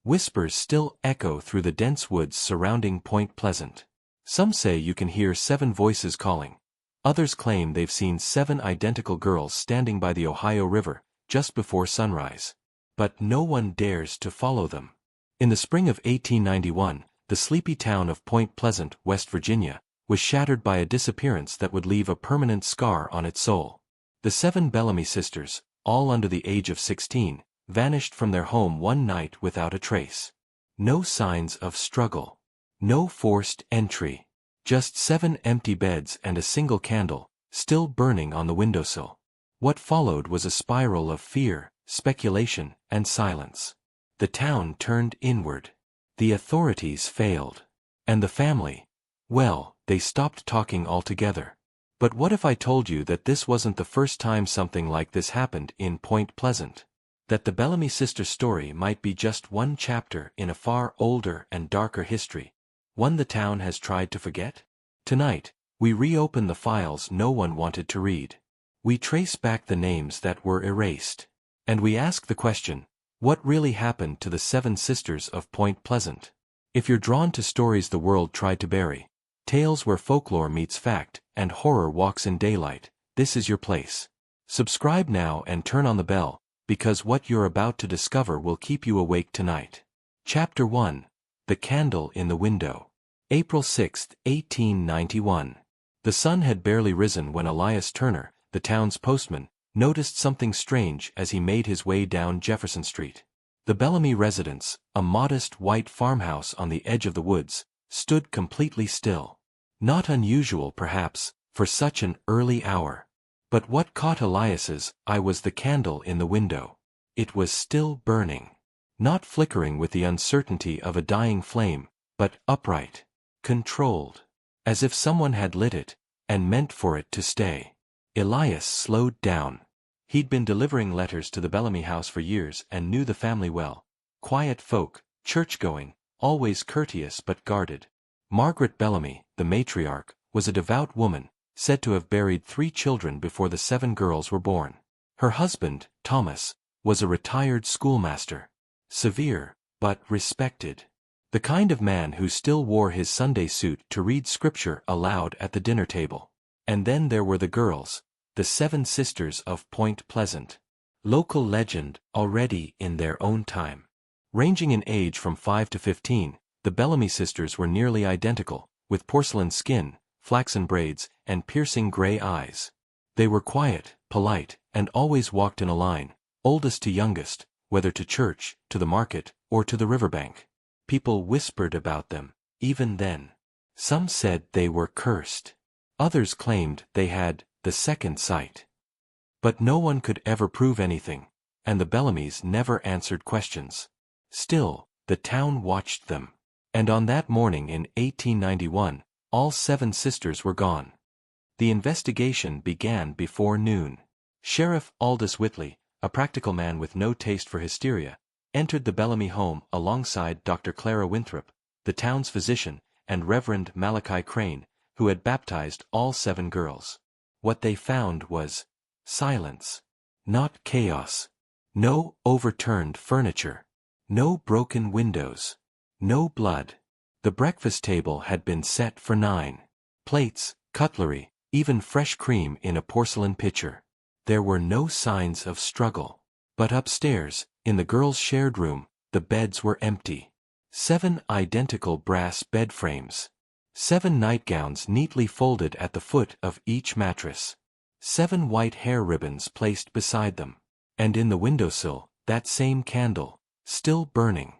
Whispers still echo through the dense woods surrounding Point Pleasant. Some say you can hear 7 voices calling. Others claim they've seen 7 identical girls standing by the Ohio River just before sunrise. But no one dares to follow them. In the spring of 1891, the sleepy town of Point Pleasant, West Virginia, was shattered by a disappearance that would leave a permanent scar on its soul. The 7 Bellamy sisters, all under the age of 16, vanished from their home one night without a trace. No signs of struggle. No forced entry. Just 7 empty beds and a single candle, still burning on the windowsill. What followed was a spiral of fear, speculation, and silence. The town turned inward. The authorities failed. And the family, well, they stopped talking altogether. But what if I told you that this wasn't the first time something like this happened in Point Pleasant? That the Bellamy sisters' story might be just one chapter in a far older and darker history, one the town has tried to forget? Tonight, we reopen the files no one wanted to read. We trace back the names that were erased. And we ask the question, what really happened to the 7 sisters of Point Pleasant? If you're drawn to stories the world tried to bury, tales where folklore meets fact and horror walks in daylight, this is your place. Subscribe now and turn on the bell, because what you're about to discover will keep you awake tonight. Chapter 1. The Candle in the Window. April 6, 1891. The sun had barely risen when Elias Turner, the town's postman, noticed something strange as he made his way down Jefferson Street. The Bellamy residence, a modest white farmhouse on the edge of the woods, stood completely still. Not unusual, perhaps, for such an early hour. But what caught Elias's eye was the candle in the window. It was still burning. Not flickering with the uncertainty of a dying flame, but upright, controlled, as if someone had lit it, and meant for it to stay. Elias slowed down. He'd been delivering letters to the Bellamy house for years and knew the family well. Quiet folk, church-going, always courteous but guarded. Margaret Bellamy, the matriarch, was a devout woman, said to have buried 3 children before the 7 girls were born. Her husband, Thomas, was a retired schoolmaster. Severe, but respected. The kind of man who still wore his Sunday suit to read scripture aloud at the dinner table. And then there were the girls, the 7 sisters of Point Pleasant. Local legend, already in their own time. Ranging in age from 5 to 15, the Bellamy sisters were nearly identical, with porcelain skin, flaxen braids, and piercing gray eyes. They were quiet, polite, and always walked in a line, oldest to youngest, whether to church, to the market, or to the riverbank. People whispered about them, even then. Some said they were cursed. Others claimed they had the second sight. But no one could ever prove anything, and the Bellamys never answered questions. Still, the town watched them. And on that morning in 1891, all 7 sisters were gone. The investigation began before noon. Sheriff Aldous Whitley, a practical man with no taste for hysteria, entered the Bellamy home alongside Dr. Clara Winthrop, the town's physician, and Reverend Malachi Crane, who had baptized all 7 girls. What they found was silence. Not chaos. No overturned furniture. No broken windows. No blood. The breakfast table had been set for 9. Plates, cutlery, even fresh cream in a porcelain pitcher. There were no signs of struggle. But upstairs, in the girls' shared room, the beds were empty. 7 identical brass bed frames. 7 nightgowns neatly folded at the foot of each mattress. 7 white hair ribbons placed beside them. And in the windowsill, that same candle, still burning.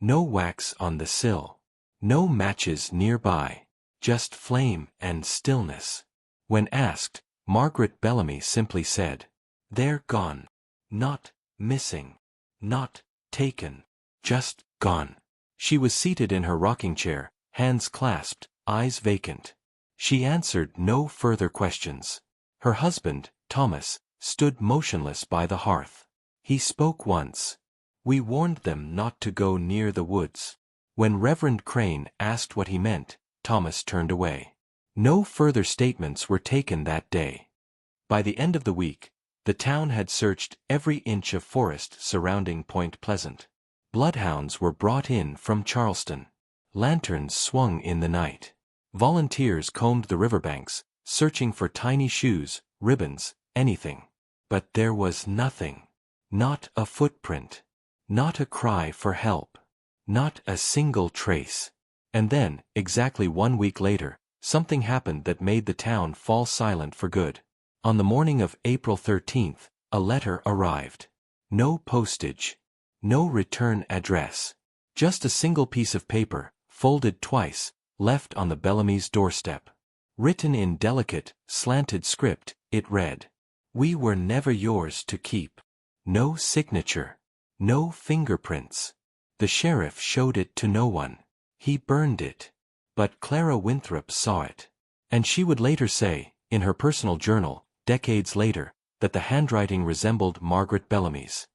No wax on the sill. No matches nearby. Just flame and stillness. When asked, Margaret Bellamy simply said, "They're gone. Not missing. Not taken. Just gone." She was seated in her rocking chair, hands clasped, eyes vacant. She answered no further questions. Her husband, Thomas, stood motionless by the hearth. He spoke once. "We warned them not to go near the woods." When Reverend Crane asked what he meant, Thomas turned away. No further statements were taken that day. By the end of the week, the town had searched every inch of forest surrounding Point Pleasant. Bloodhounds were brought in from Charleston. Lanterns swung in the night. Volunteers combed the riverbanks, searching for tiny shoes, ribbons, anything. But there was nothing. Not a footprint. Not a cry for help. Not a single trace. And then, exactly 1 week later, something happened that made the town fall silent for good. On the morning of April 13th, a letter arrived. No postage. No return address. Just a single piece of paper, folded twice, left on the Bellamy's doorstep. Written in delicate, slanted script, it read, "We were never yours to keep." No signature. No fingerprints. The sheriff showed it to no one. He burned it. But Clara Winthrop saw it. And she would later say, in her personal journal, decades later, that the handwriting resembled Margaret Bellamy's.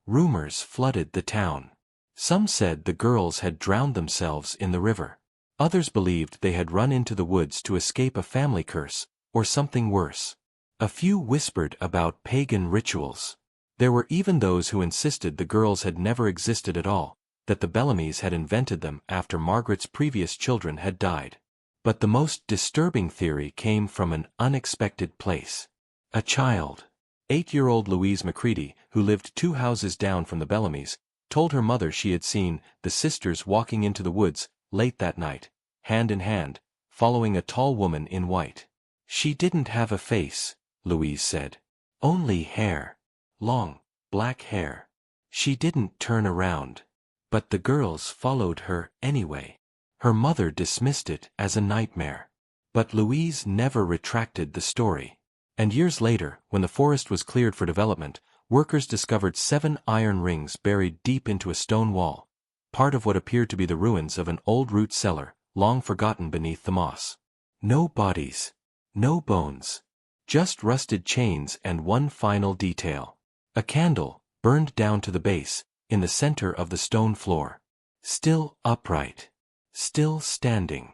Rumors flooded the town. Some said the girls had drowned themselves in the river. Others believed they had run into the woods to escape a family curse, or something worse. A few whispered about pagan rituals. There were even those who insisted the girls had never existed at all, that the Bellamys had invented them after Margaret's previous children had died. But the most disturbing theory came from an unexpected place. A child. 8-year-old Louise Macready, who lived 2 houses down from the Bellamys, told her mother she had seen the sisters walking into the woods late that night, hand in hand, following a tall woman in white. She didn't have a face, Louise said. Only hair. Long, black hair. She didn't turn around. But the girls followed her anyway. Her mother dismissed it as a nightmare. But Louise never retracted the story. And years later, when the forest was cleared for development, workers discovered 7 iron rings buried deep into a stone wall, part of what appeared to be the ruins of an old root cellar, long forgotten beneath the moss. No bodies. No bones. Just rusted chains and one final detail. A candle, burned down to the base, in the center of the stone floor. Still upright. Still standing.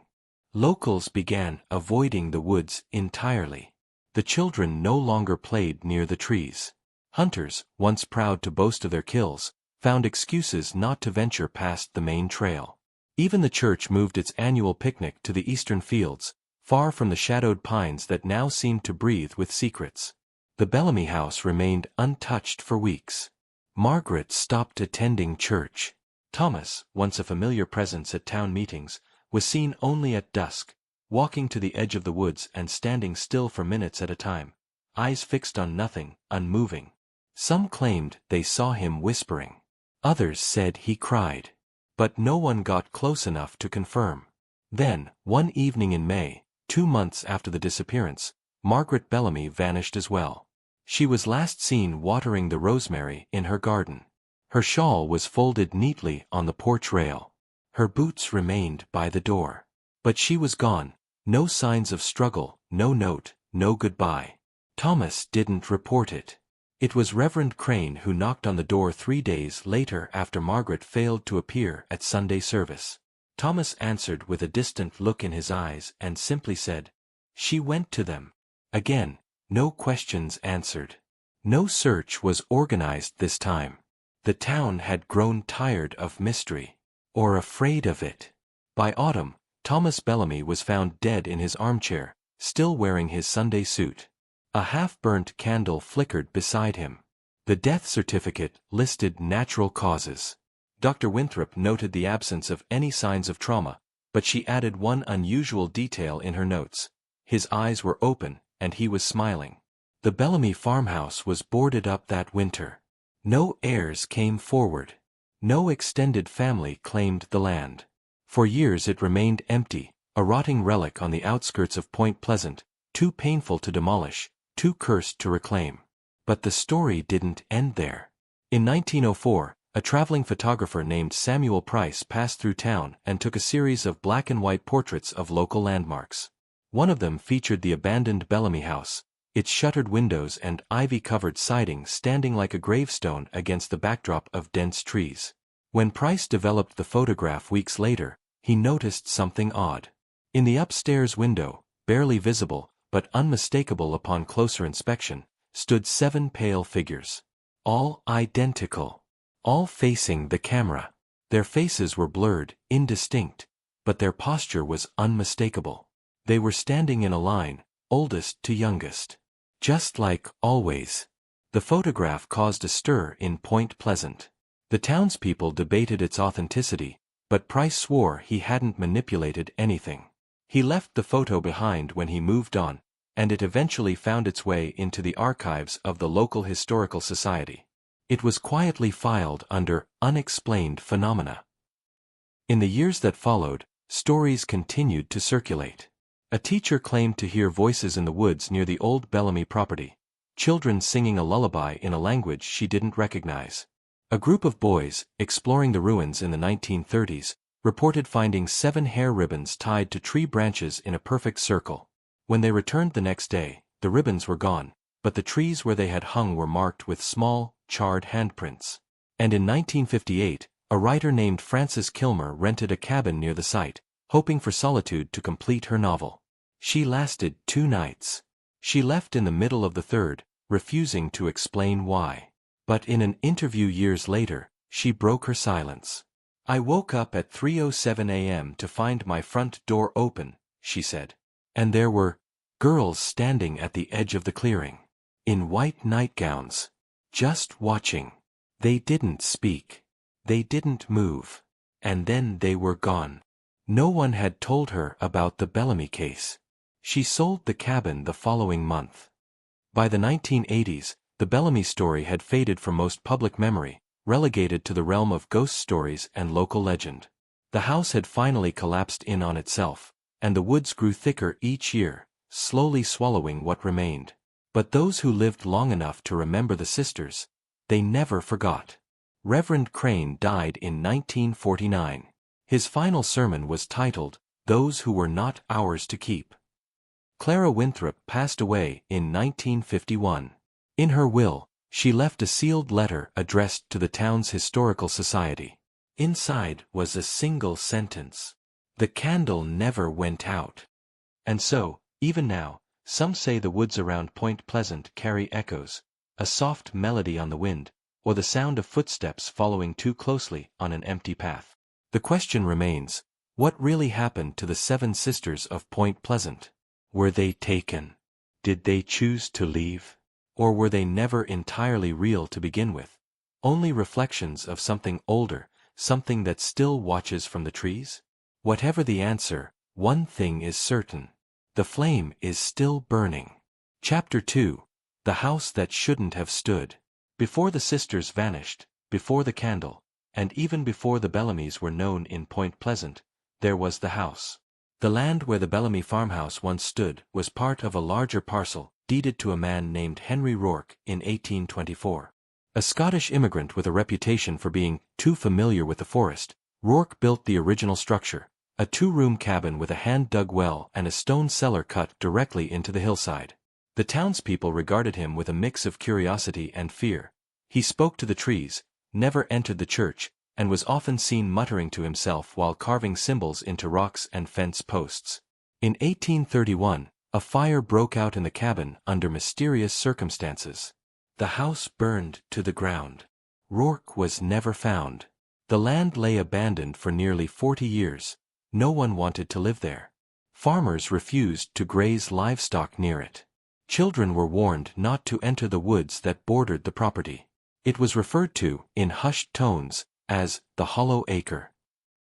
Locals began avoiding the woods entirely. The children no longer played near the trees. Hunters, once proud to boast of their kills, found excuses not to venture past the main trail. Even the church moved its annual picnic to the eastern fields, far from the shadowed pines that now seemed to breathe with secrets. The Bellamy house remained untouched for weeks. Margaret stopped attending church. Thomas, once a familiar presence at town meetings, was seen only at dusk, walking to the edge of the woods and standing still for minutes at a time, eyes fixed on nothing, unmoving. Some claimed they saw him whispering. Others said he cried. But no one got close enough to confirm. Then, one evening in May, 2 months after the disappearance, Margaret Bellamy vanished as well. She was last seen watering the rosemary in her garden. Her shawl was folded neatly on the porch rail. Her boots remained by the door. But she was gone. No signs of struggle, no note, no goodbye. Thomas didn't report it. It was Reverend Crane who knocked on the door 3 days later after Margaret failed to appear at Sunday service. Thomas answered with a distant look in his eyes and simply said, "She went to them." Again, no questions answered. No search was organized this time. The town had grown tired of mystery. Or afraid of it. By autumn, Thomas Bellamy was found dead in his armchair, still wearing his Sunday suit. A half-burnt candle flickered beside him. The death certificate listed natural causes. Dr. Winthrop noted the absence of any signs of trauma, but she added one unusual detail in her notes. His eyes were open, and he was smiling. The Bellamy farmhouse was boarded up that winter. No heirs came forward. No extended family claimed the land. For years it remained empty, a rotting relic on the outskirts of Point Pleasant, too painful to demolish, too cursed to reclaim. But the story didn't end there. In 1904, a traveling photographer named Samuel Price passed through town and took a series of black-and-white portraits of local landmarks. One of them featured the abandoned Bellamy house, its shuttered windows and ivy-covered siding standing like a gravestone against the backdrop of dense trees. When Price developed the photograph weeks later, he noticed something odd. In the upstairs window, barely visible, but unmistakable upon closer inspection, stood 7 pale figures. All identical. all facing the camera. Their faces were blurred, indistinct, but their posture was unmistakable. They were standing in a line, oldest to youngest. Just like always. The photograph caused a stir in Point Pleasant. The townspeople debated its authenticity, but Price swore he hadn't manipulated anything. He left the photo behind when he moved on, and it eventually found its way into the archives of the local historical society. It was quietly filed under unexplained phenomena. In the years that followed, stories continued to circulate. A teacher claimed to hear voices in the woods near the old Bellamy property, children singing a lullaby in a language she didn't recognize. A group of boys, exploring the ruins in the 1930s, reported finding 7 hair ribbons tied to tree branches in a perfect circle. When they returned the next day, the ribbons were gone, but the trees where they had hung were marked with small, charred handprints. And in 1958, a writer named Frances Kilmer rented a cabin near the site, hoping for solitude to complete her novel. She lasted 2 nights. She left in the middle of the third, refusing to explain why. But in an interview years later, she broke her silence. "I woke up at 3:07 a.m. to find my front door open," she said. "And there were girls standing at the edge of the clearing, in white nightgowns, just watching. They didn't speak. They didn't move. And then they were gone." No one had told her about the Bellamy case. She sold the cabin the following month. By the 1980s, the Bellamy story had faded from most public memory, relegated to the realm of ghost stories and local legend. The house had finally collapsed in on itself, and the woods grew thicker each year, slowly swallowing what remained. But those who lived long enough to remember the sisters, they never forgot. Reverend Crane died in 1949. His final sermon was titled, "Those Who Were Not Ours to Keep." Clara Winthrop passed away in 1951. In her will, she left a sealed letter addressed to the town's historical society. Inside was a single sentence: "The candle never went out." And so, even now, some say the woods around Point Pleasant carry echoes, a soft melody on the wind, or the sound of footsteps following too closely on an empty path. The question remains, what really happened to the 7 sisters of Point Pleasant? Were they taken? Did they choose to leave? Or were they never entirely real to begin with? Only reflections of something older, something that still watches from the trees? Whatever the answer, one thing is certain. The flame is still burning. Chapter 2. The House That Shouldn't Have Stood. Before the sisters vanished, before the candle, and even before the Bellamys were known in Point Pleasant, there was the house. The land where the Bellamy farmhouse once stood was part of a larger parcel, deeded to a man named Henry Rourke in 1824. A Scottish immigrant with a reputation for being too familiar with the forest, Rourke built the original structure, a 2-room cabin with a hand-dug well and a stone cellar cut directly into the hillside. The townspeople regarded him with a mix of curiosity and fear. He spoke to the trees, never entered the church, and was often seen muttering to himself while carving symbols into rocks and fence posts. In 1831, a fire broke out in the cabin under mysterious circumstances. The house burned to the ground. Rourke was never found. The land lay abandoned for nearly 40 years. No one wanted to live there. Farmers refused to graze livestock near it. Children were warned not to enter the woods that bordered the property. It was referred to, in hushed tones, as the Hollow Acre.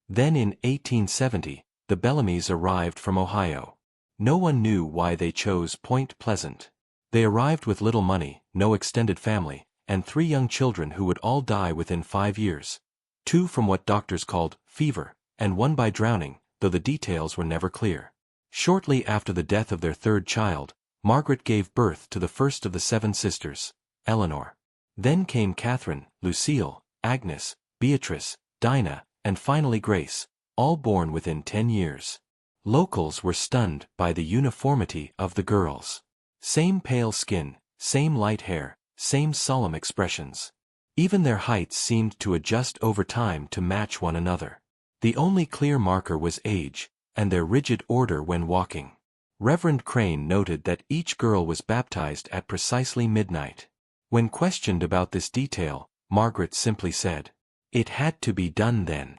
Then in 1870, the Bellamys arrived from Ohio. No one knew why they chose Point Pleasant. They arrived with little money, no extended family, and 3 young children who would all die within 5 years. 2 from what doctors called fever, and 1 by drowning, though the details were never clear. Shortly after the death of their 3rd child, Margaret gave birth to the first of the 7 sisters, Eleanor. Then came Catherine, Lucille, Agnes, Beatrice, Dinah, and finally Grace, all born within 10 years. Locals were stunned by the uniformity of the girls. Same pale skin, same light hair, same solemn expressions. Even their heights seemed to adjust over time to match one another. The only clear marker was age, and their rigid order when walking. Reverend Crane noted that each girl was baptized at precisely midnight. When questioned about this detail, Margaret simply said. It had to be done then.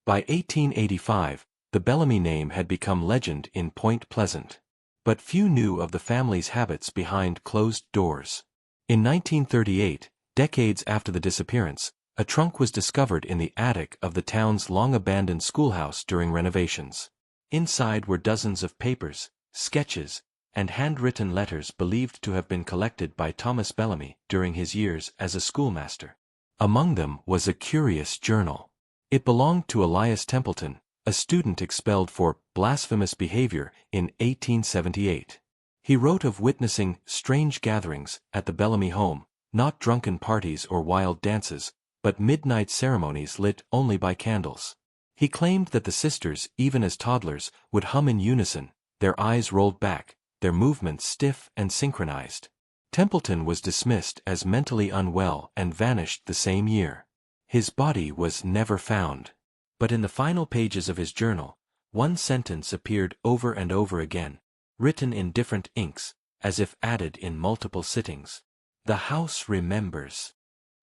By 1885, the Bellamy name had become legend in Point Pleasant. But few knew of the family's habits behind closed doors. In 1938, decades after the disappearance, a trunk was discovered in the attic of the town's long-abandoned schoolhouse during renovations. Inside were dozens of papers, sketches, and handwritten letters believed to have been collected by Thomas Bellamy during his years as a schoolmaster. Among them was a curious journal. It belonged to Elias Templeton, a student expelled for blasphemous behavior in 1878. He wrote of witnessing strange gatherings at the Bellamy home, not drunken parties or wild dances, but midnight ceremonies lit only by candles. He claimed that the sisters, even as toddlers, would hum in unison, their eyes rolled back, their movements stiff and synchronized. Templeton was dismissed as mentally unwell and vanished the same year. His body was never found. But in the final pages of his journal, one sentence appeared over and over again, written in different inks, as if added in multiple sittings. The house remembers.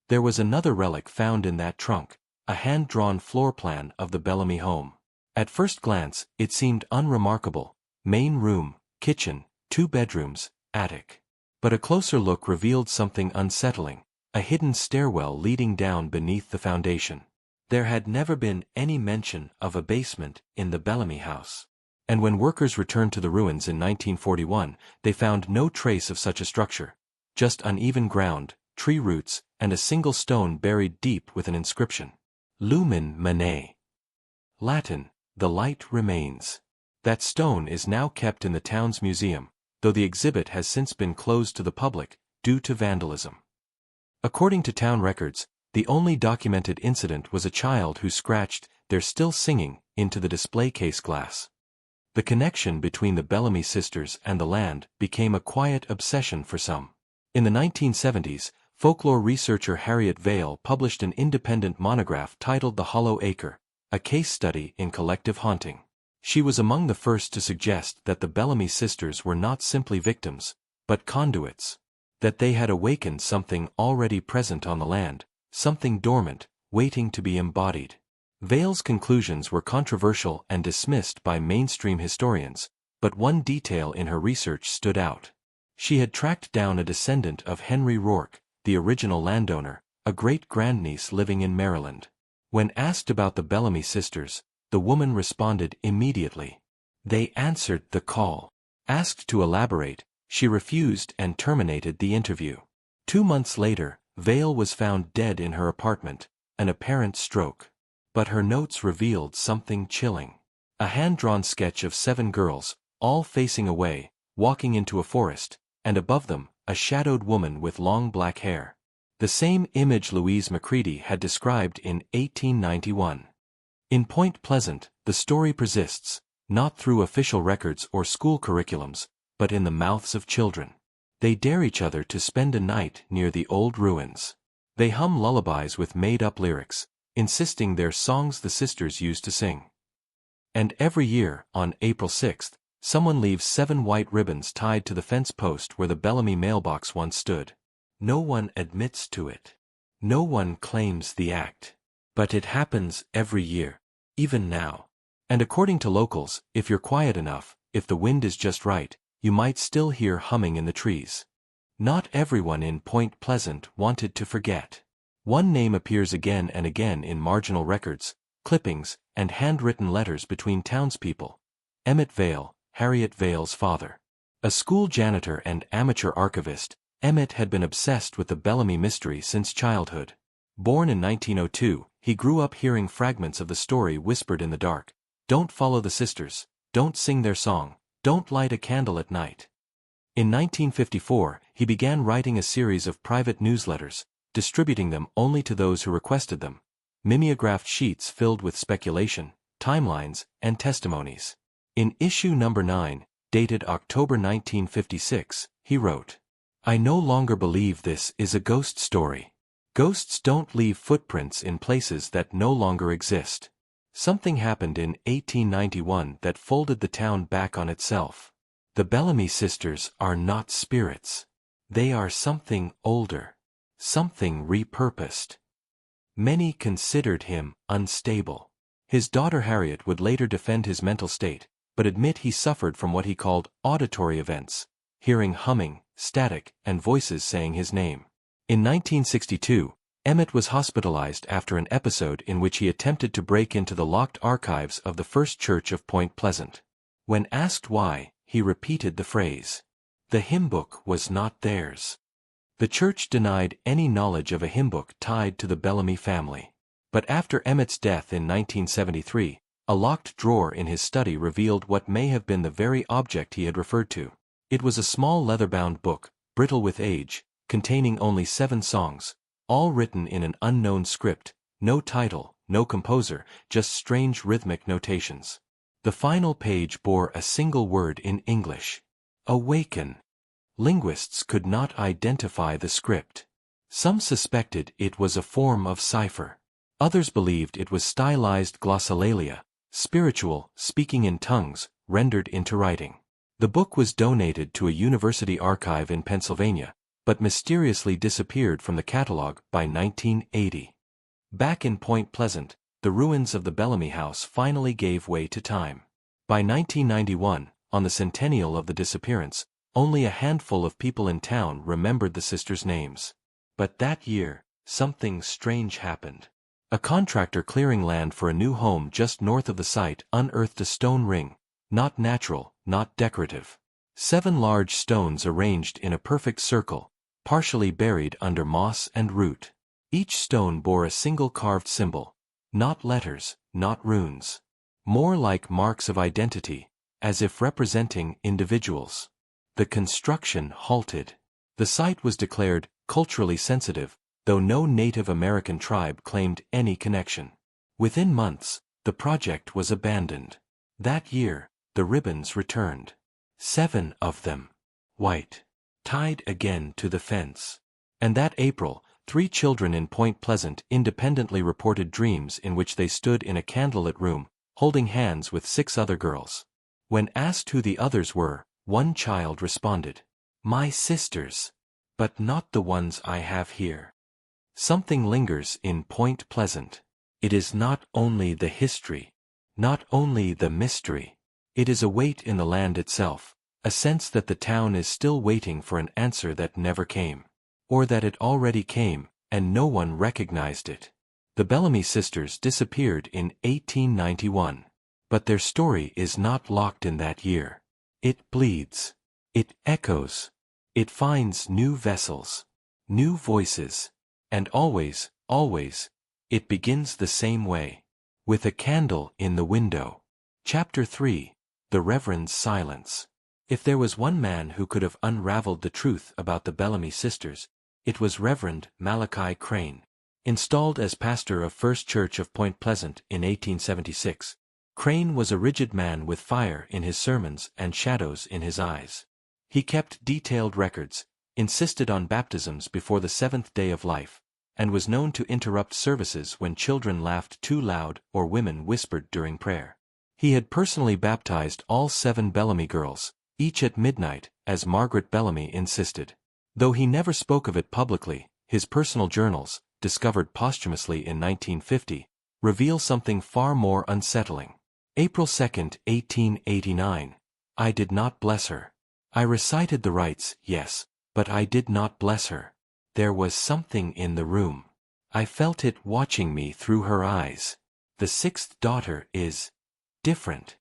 There was another relic found in that trunk, a hand-drawn floor plan of the Bellamy home. At first glance, it seemed unremarkable: main room, kitchen, 2 bedrooms, attic. But a closer look revealed something unsettling, a hidden stairwell leading down beneath the foundation. There had never been any mention of a basement in the Bellamy house. And when workers returned to the ruins in 1941, they found no trace of such a structure, just uneven ground, tree roots, and a single stone buried deep with an inscription. Lumen Mane. Latin, the light remains. That stone is now kept in the town's museum, though the exhibit has since been closed to the public due to vandalism. According to town records, the only documented incident was a child who scratched "They're Still Singing" into the display case glass. The connection between the Bellamy sisters and the land became a quiet obsession for some. In the 1970s, folklore researcher Harriet Vale published an independent monograph titled The Hollow Acre, a case study in collective haunting. She was among the first to suggest that the Bellamy sisters were not simply victims, but conduits. That they had awakened something already present on the land, something dormant, waiting to be embodied. Vale's conclusions were controversial and dismissed by mainstream historians, but one detail in her research stood out. She had tracked down a descendant of Henry Rourke, the original landowner, a great-grandniece living in Maryland. When asked about the Bellamy sisters, the woman responded immediately. They answered the call. Asked to elaborate, she refused and terminated the interview. 2 months later, Vale was found dead in her apartment, an apparent stroke. But her notes revealed something chilling. A hand-drawn sketch of 7 girls, all facing away, walking into a forest, and above them, a shadowed woman with long black hair. The same image Louise Macready had described in 1891. In Point Pleasant, the story persists, not through official records or school curriculums, but in the mouths of children. They dare each other to spend a night near the old ruins. They hum lullabies with made-up lyrics, insisting they're songs the sisters used to sing. And every year, on April 6th, someone leaves 7 white ribbons tied to the fence post where the Bellamy mailbox once stood. No one admits to it. No one claims the act. But it happens every year, even now. And according to locals, if you're quiet enough, if the wind is just right, you might still hear humming in the trees. Not everyone in Point Pleasant wanted to forget. One name appears again and again in marginal records, clippings, and handwritten letters between townspeople. Emmett Vale, Harriet Vale's father. A school janitor and amateur archivist, Emmett had been obsessed with the Bellamy mystery since childhood. Born in 1902, he grew up hearing fragments of the story whispered in the dark. Don't follow the sisters, don't sing their song, don't light a candle at night. In 1954, he began writing a series of private newsletters, distributing them only to those who requested them, mimeographed sheets filled with speculation, timelines, and testimonies. In issue number 9, dated October 1956, he wrote, "I no longer believe this is a ghost story. Ghosts don't leave footprints in places that no longer exist. Something happened in 1891 that folded the town back on itself. The Bellamy sisters are not spirits. They are something older. Something repurposed. Many considered him unstable. His daughter Harriet would later defend his mental state, but admit he suffered from what he called auditory events, hearing humming, static, and voices saying his name. In 1962, Emmett was hospitalized after an episode in which he attempted to break into the locked archives of the First Church of Point Pleasant. When asked why, he repeated the phrase, "The hymn book was not theirs." The church denied any knowledge of a hymn book tied to the Bellamy family. But after Emmett's death in 1973, a locked drawer in his study revealed what may have been the very object he had referred to. It was a small leather-bound book, brittle with age, containing only 7 songs, all written in an unknown script, no title, no composer, just strange rhythmic notations. The final page bore a single word in English: "Awaken." Linguists could not identify the script. Some suspected it was a form of cipher. Others believed it was stylized glossolalia, spiritual, speaking in tongues, rendered into writing. The book was donated to a university archive in Pennsylvania, but mysteriously disappeared from the catalog by 1980. Back in Point Pleasant, the ruins of the Bellamy house finally gave way to time. By 1991, on the centennial of the disappearance, only a handful of people in town remembered the sisters' names. But that year, something strange happened. A contractor clearing land for a new home just north of the site unearthed a stone ring, not natural, not decorative. 7 large stones arranged in a perfect circle, partially buried under moss and root. Each stone bore a single carved symbol, not letters, not runes. More like marks of identity, as if representing individuals. The construction halted. The site was declared culturally sensitive, though no Native American tribe claimed any connection. Within months, the project was abandoned. That year, the ribbons returned. 7 of them. White. Tied again to the fence. And that April, 3 children in Point Pleasant independently reported dreams in which they stood in a candlelit room, holding hands with 6 other girls. When asked who the others were, one child responded, "My sisters. But not the ones I have here." Something lingers in Point Pleasant. It is not only the history, not only the mystery. It is a weight in the land itself, a sense that the town is still waiting for an answer that never came. Or that it already came, and no one recognized it. The Bellamy sisters disappeared in 1891. But their story is not locked in that year. It bleeds. It echoes. It finds new vessels, new voices. And always, always, it begins the same way. With a candle in the window. Chapter 3. The Reverend's Silence. If there was one man who could have unraveled the truth about the Bellamy sisters, it was Reverend Malachi Crane. Installed as pastor of First Church of Point Pleasant in 1876, Crane was a rigid man with fire in his sermons and shadows in his eyes. He kept detailed records, insisted on baptisms before the 7th day of life, and was known to interrupt services when children laughed too loud or women whispered during prayer. He had personally baptized all 7 Bellamy girls, each at midnight, as Margaret Bellamy insisted. Though he never spoke of it publicly, his personal journals, discovered posthumously in 1950, reveal something far more unsettling. April 2, 1889. I did not bless her. I recited the rites, yes, but I did not bless her. There was something in the room. I felt it watching me through her eyes. The 6th daughter is different.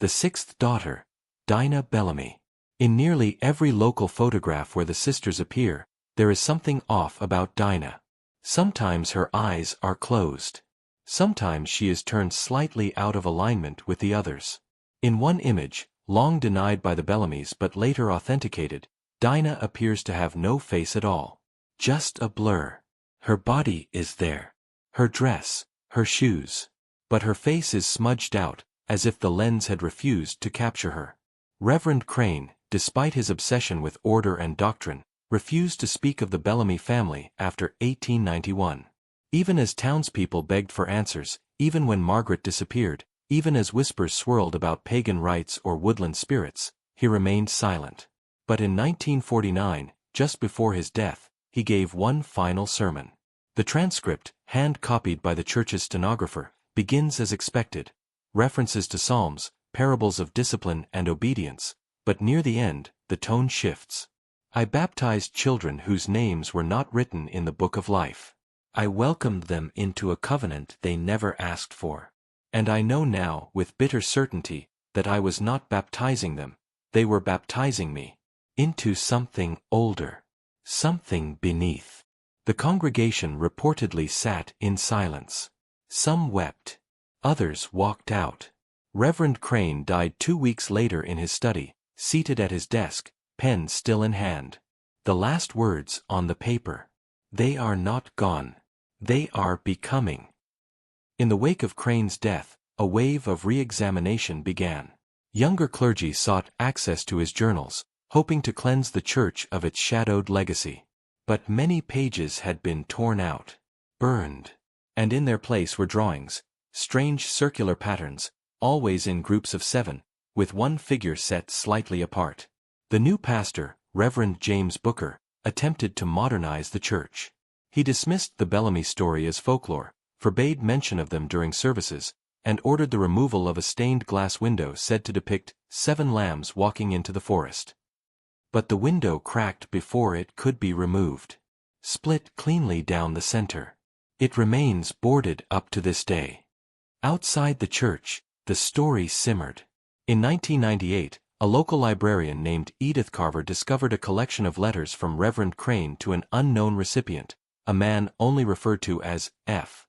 The 6th daughter, Dinah Bellamy. In nearly every local photograph where the sisters appear, there is something off about Dinah. Sometimes her eyes are closed. Sometimes she is turned slightly out of alignment with the others. In one image, long denied by the Bellamys but later authenticated, Dinah appears to have no face at all. Just a blur. Her body is there. Her dress, her shoes. But her face is smudged out, as if the lens had refused to capture her. Reverend Crane, despite his obsession with order and doctrine, refused to speak of the Bellamy family after 1891. Even as townspeople begged for answers, even when Margaret disappeared, even as whispers swirled about pagan rites or woodland spirits, he remained silent. But in 1949, just before his death, he gave one final sermon. The transcript, hand-copied by the church's stenographer, begins as expected. References to psalms, parables of discipline and obedience, but near the end, the tone shifts. I baptized children whose names were not written in the book of life. I welcomed them into a covenant they never asked for. And I know now, with bitter certainty, that I was not baptizing them, they were baptizing me. Into something older. Something beneath. The congregation reportedly sat in silence. Some wept. Others walked out. Reverend Crane died 2 weeks later in his study, seated at his desk, pen still in hand. The last words on the paper. They are not gone. They are becoming. In the wake of Crane's death, a wave of re-examination began. Younger clergy sought access to his journals, hoping to cleanse the church of its shadowed legacy. But many pages had been torn out, burned, and in their place were drawings, strange circular patterns, always in groups of 7, with one figure set slightly apart. The new pastor, Reverend James Booker, attempted to modernize the church. He dismissed the Bellamy story as folklore, forbade mention of them during services, and ordered the removal of a stained glass window said to depict 7 lambs walking into the forest. But the window cracked before it could be removed. Split cleanly down the center. It remains boarded up to this day. Outside the church, the story simmered. In 1998, a local librarian named Edith Carver discovered a collection of letters from Reverend Crane to an unknown recipient, a man only referred to as F.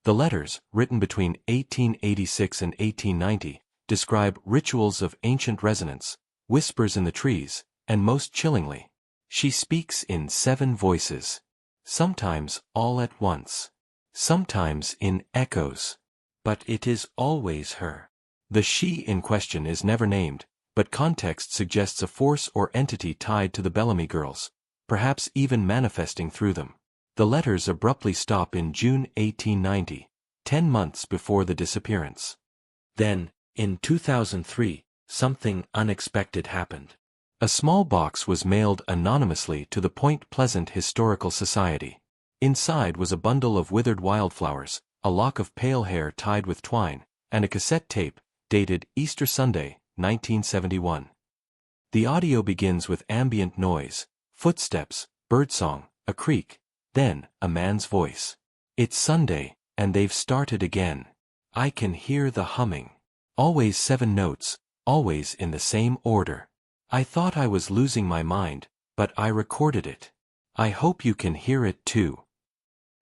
The letters, written between 1886 and 1890, describe rituals of ancient resonance, whispers in the trees, and most chillingly, she speaks in 7 voices. Sometimes all at once. Sometimes in echoes. But it is always her. The she in question is never named, but context suggests a force or entity tied to the Bellamy girls, perhaps even manifesting through them. The letters abruptly stop in June 1890, 10 months before the disappearance. Then, in 2003, something unexpected happened. A small box was mailed anonymously to the Point Pleasant Historical Society. Inside was a bundle of withered wildflowers, a lock of pale hair tied with twine, and a cassette tape, dated Easter Sunday, 1971. The audio begins with ambient noise, footsteps, birdsong, a creak, then a man's voice. It's Sunday, and they've started again. I can hear the humming. Always 7 notes, always in the same order. I thought I was losing my mind, but I recorded it. I hope you can hear it too.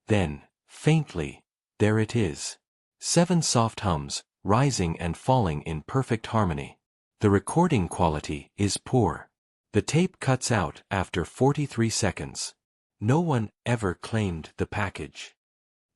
Then, faintly, there it is. 7 soft hums, rising and falling in perfect harmony. The recording quality is poor. The tape cuts out after 43 seconds. No one ever claimed the package.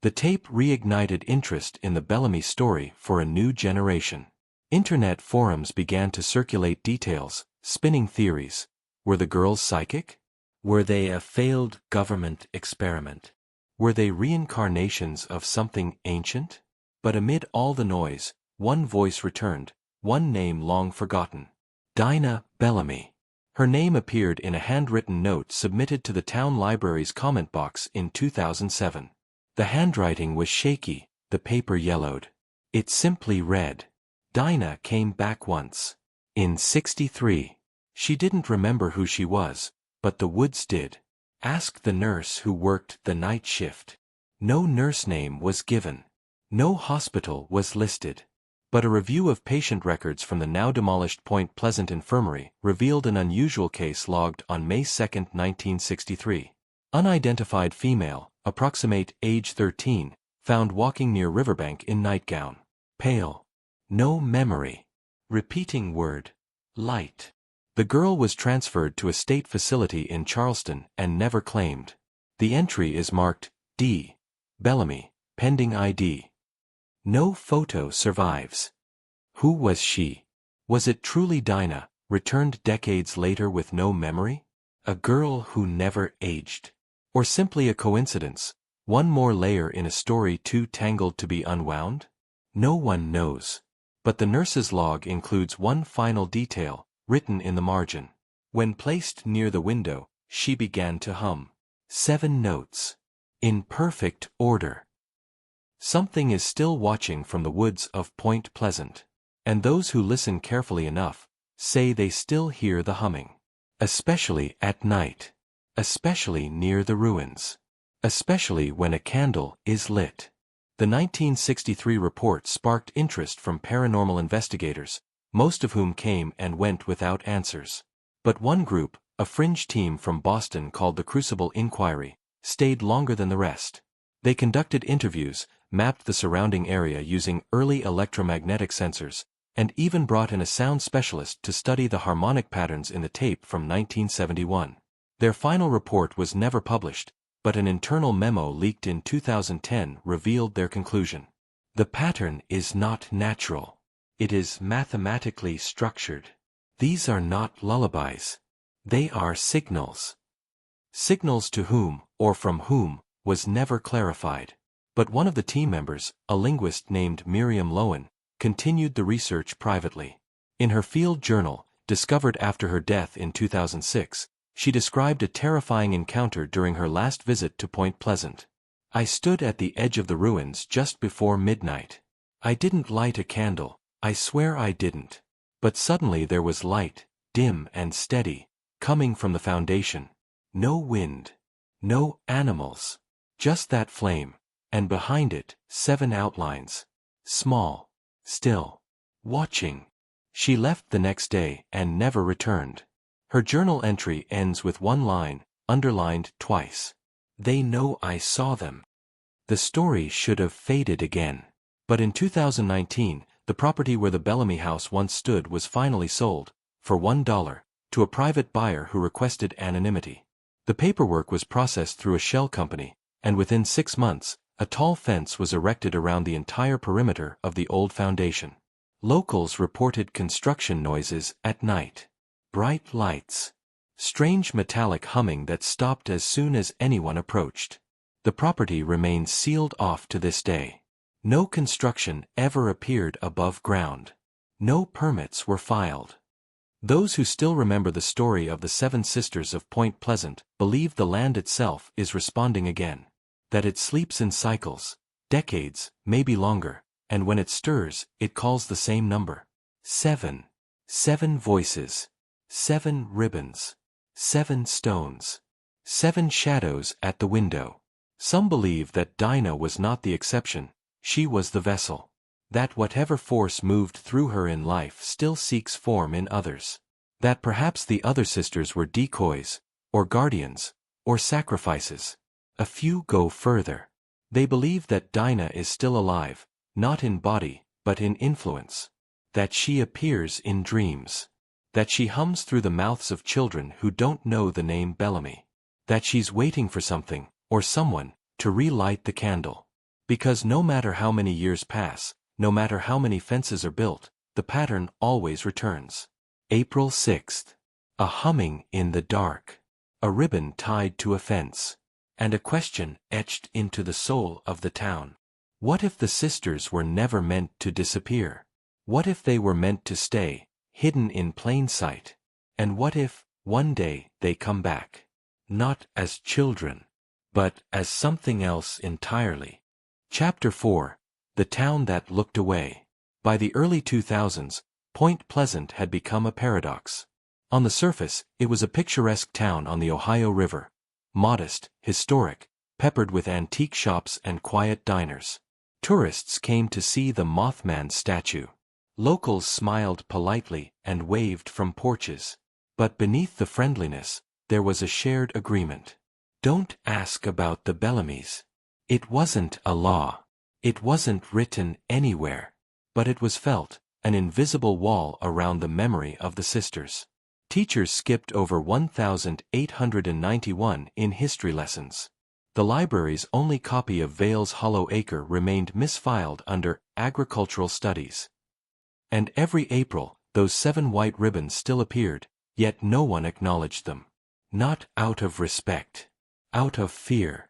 The tape reignited interest in the Bellamy story for a new generation. Internet forums began to circulate details, spinning theories. Were the girls psychic? Were they a failed government experiment? Were they reincarnations of something ancient? But amid all the noise, one voice returned, one name long forgotten. Dinah Bellamy. Her name appeared in a handwritten note submitted to the town library's comment box in 2007. The handwriting was shaky, the paper yellowed. It simply read, Dinah came back once. In '63. She didn't remember who she was, but the Woods did. Ask the nurse who worked the night shift. No nurse name was given. No hospital was listed. But a review of patient records from the now-demolished Point Pleasant Infirmary revealed an unusual case logged on May 2, 1963. Unidentified female, approximate age 13, found walking near riverbank in nightgown. Pale. No memory. Repeating word. Light. The girl was transferred to a state facility in Charleston and never claimed. The entry is marked, D. Bellamy, pending ID. No photo survives. Who was she? Was it truly Dinah, returned decades later with no memory? A girl who never aged? Or simply a coincidence, one more layer in a story too tangled to be unwound? No one knows. But the nurse's log includes one final detail, written in the margin. When placed near the window, she began to hum. 7 notes. in perfect order. Something is still watching from the woods of Point Pleasant. And those who listen carefully enough say they still hear the humming. Especially at night. Especially near the ruins. Especially when a candle is lit. The 1963 report sparked interest from paranormal investigators, most of whom came and went without answers. But one group, a fringe team from Boston called the Crucible Inquiry, stayed longer than the rest. They conducted interviews, mapped the surrounding area using early electromagnetic sensors, and even brought in a sound specialist to study the harmonic patterns in the tape from 1971. Their final report was never published, but an internal memo leaked in 2010 revealed their conclusion. The pattern is not natural. It is mathematically structured. These are not lullabies. They are signals. Signals to whom, or from whom, was never clarified. But one of the team members, a linguist named Miriam Lowen, continued the research privately. In her field journal, discovered after her death in 2006, she described a terrifying encounter during her last visit to Point Pleasant. I stood at the edge of the ruins just before midnight. I didn't light a candle, I swear I didn't. But suddenly there was light, dim and steady, coming from the foundation. No wind. No animals. Just that flame, and behind it, 7 outlines. Small. Still. Watching. She left the next day and never returned. Her journal entry ends with one line, underlined twice. They know I saw them. The story should have faded again. But in 2019, the property where the Bellamy house once stood was finally sold, for $1, to a private buyer who requested anonymity. The paperwork was processed through a shell company, and within 6 months, a tall fence was erected around the entire perimeter of the old foundation. Locals reported construction noises at night. Bright lights. Strange metallic humming that stopped as soon as anyone approached. The property remains sealed off to this day. No construction ever appeared above ground. No permits were filed. Those who still remember the story of the 7 sisters of Point Pleasant believe the land itself is responding again. That it sleeps in cycles, decades, maybe longer, and when it stirs, it calls the same number. 7. 7 voices. 7 ribbons. 7 stones. 7 shadows at the window. Some believe that Dinah was not the exception, she was the vessel. That whatever force moved through her in life still seeks form in others. That perhaps the other sisters were decoys, or guardians, or sacrifices. A few go further. They believe that Dinah is still alive, not in body, but in influence. That she appears in dreams. That she hums through the mouths of children who don't know the name Bellamy. That she's waiting for something, or someone, to relight the candle. Because no matter how many years pass, no matter how many fences are built, the pattern always returns. April 6th. A humming in the dark. A ribbon tied to a fence. And a question etched into the soul of the town. What if the sisters were never meant to disappear? What if they were meant to stay, hidden in plain sight? And what if, one day, they come back? Not as children, but as something else entirely. Chapter 4. The Town That Looked Away. By the early 2000s, Point Pleasant had become a paradox. On the surface, it was a picturesque town on the Ohio River. Modest, historic, peppered with antique shops and quiet diners. Tourists came to see the Mothman statue. Locals smiled politely and waved from porches. But beneath the friendliness, there was a shared agreement. Don't ask about the Bellamys. It wasn't a law. It wasn't written anywhere. But it was felt, an invisible wall around the memory of the sisters. Teachers skipped over 1,891 in history lessons. The library's only copy of Vale's Hollow Acre remained misfiled under Agricultural Studies. And every April, those 7 white ribbons still appeared, yet no one acknowledged them. Not out of respect. Out of fear.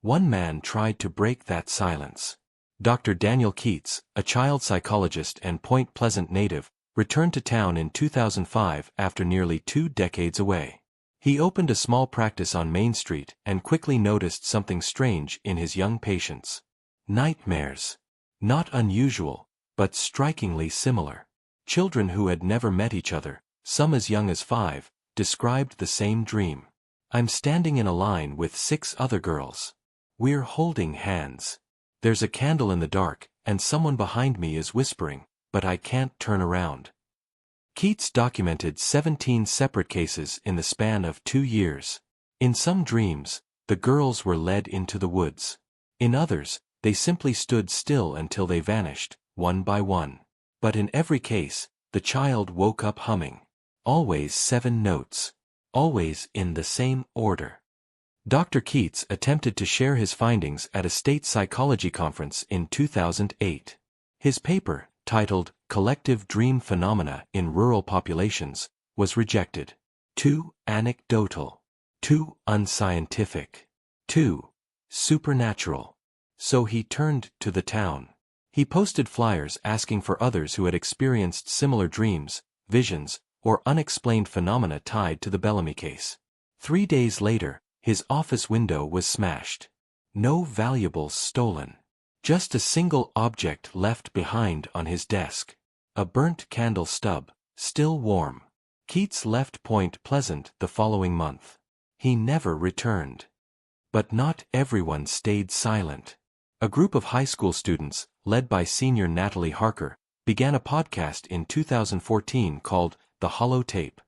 One man tried to break that silence. Dr. Daniel Keats, a child psychologist and Point Pleasant native, returned to town in 2005 after nearly 2 decades away. He opened a small practice on Main Street and quickly noticed something strange in his young patients. Nightmares. Not unusual, but strikingly similar. Children who had never met each other, some as young as 5, described the same dream. I'm standing in a line with 6 other girls. We're holding hands. There's a candle in the dark, and someone behind me is whispering, but I can't turn around. Keats documented 17 separate cases in the span of 2 years. In some dreams, the girls were led into the woods. In others, they simply stood still until they vanished, one by one. But in every case, the child woke up humming. Always 7 notes. Always in the same order. Dr. Keats attempted to share his findings at a state psychology conference in 2008. His paper, titled Collective Dream Phenomena in Rural Populations, was rejected. Too anecdotal. Too unscientific. Too supernatural. So he turned to the town. He posted flyers asking for others who had experienced similar dreams, visions, or unexplained phenomena tied to the Bellamy case. 3 days later, his office window was smashed. No valuables stolen. Just a single object left behind on his desk. A burnt candle stub, still warm. Keats left Point Pleasant the following month. He never returned. But not everyone stayed silent. A group of high school students, led by senior Natalie Harker, began a podcast in 2014 called The Hollow Tape.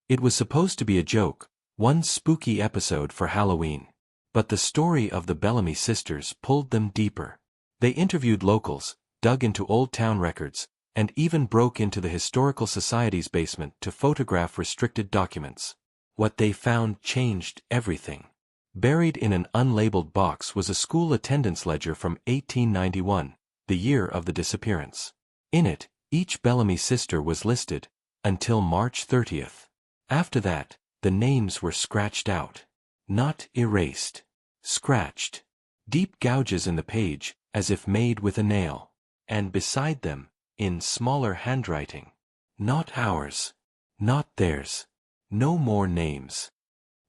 It was supposed to be a joke, one spooky episode for Halloween. But the story of the Bellamy sisters pulled them deeper. They interviewed locals, dug into old town records, and even broke into the Historical Society's basement to photograph restricted documents. What they found changed everything. Buried in an unlabeled box was a school attendance ledger from 1891, the year of the disappearance. In it, each Bellamy sister was listed, until March 30th. After that, the names were scratched out. Not erased. Scratched. Deep gouges in the page, as if made with a nail. And beside them, in smaller handwriting. Not ours. Not theirs. No more names.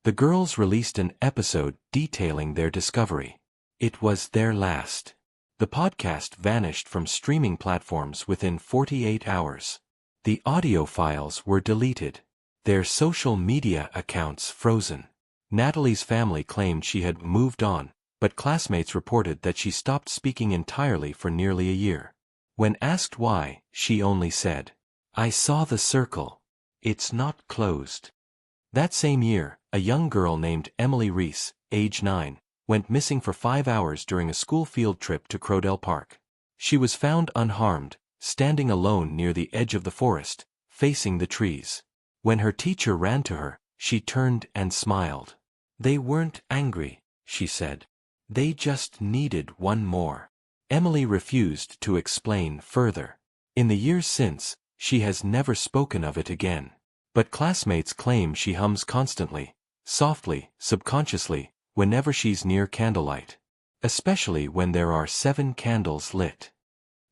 The girls released an episode detailing their discovery. It was their last. The podcast vanished from streaming platforms within 48 hours. The audio files were deleted. Their social media accounts frozen. Natalie's family claimed she had moved on, but classmates reported that she stopped speaking entirely for nearly a year. When asked why, she only said, "I saw the circle. It's not closed." That same year, a young girl named Emily Reese, age 9, went missing for 5 hours during a school field trip to Crowdell Park. She was found unharmed, standing alone near the edge of the forest, facing the trees. When her teacher ran to her, she turned and smiled. "They weren't angry," she said. "They just needed one more." Emily refused to explain further. In the years since, she has never spoken of it again. But classmates claim she hums constantly, softly, subconsciously, whenever she's near candlelight. Especially when there are 7 candles lit.